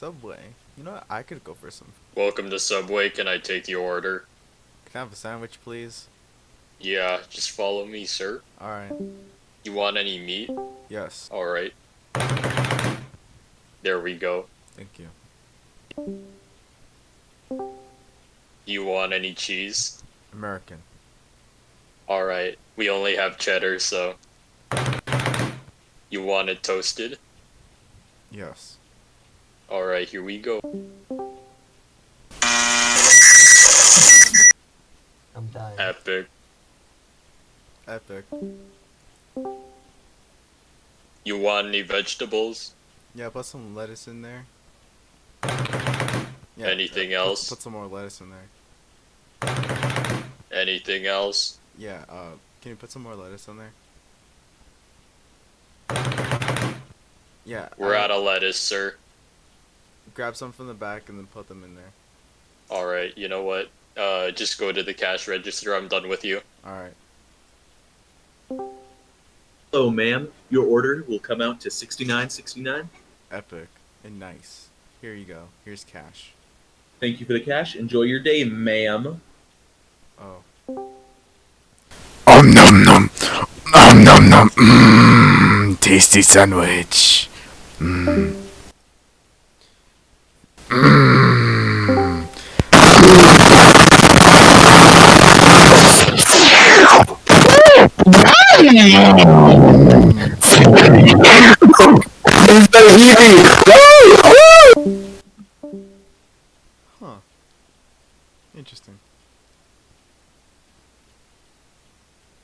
Subway. You know what? I could go for some. Welcome to Subway. Can I take your order? Can I have a sandwich, please? Yeah, just follow me, sir. Alright. You want any meat? Yes. Alright. There we go. Thank you. You want any cheese? American. Alright. We only have cheddar, so. You want it toasted? Yes. Alright, here we go. I'm dying. Epic. Epic. You want any vegetables? Yeah, put some lettuce in there. Yeah, Anything else? Put some more lettuce in there. Anything else? Yeah, can you put some more lettuce in there? Yeah. We're out of lettuce, sir. Grab some from the back and then put them in there. Alright, you know what? Just go to the cash register. I'm done with you. Alright. Hello, ma'am. Your order will come out to $69.69. Epic and nice. Here you go. Here's cash. Thank you for the cash. Enjoy your day, ma'am. Oh. Nom nom. Nom nom. Tasty sandwich. Mmm. Mmm. It's so heavy.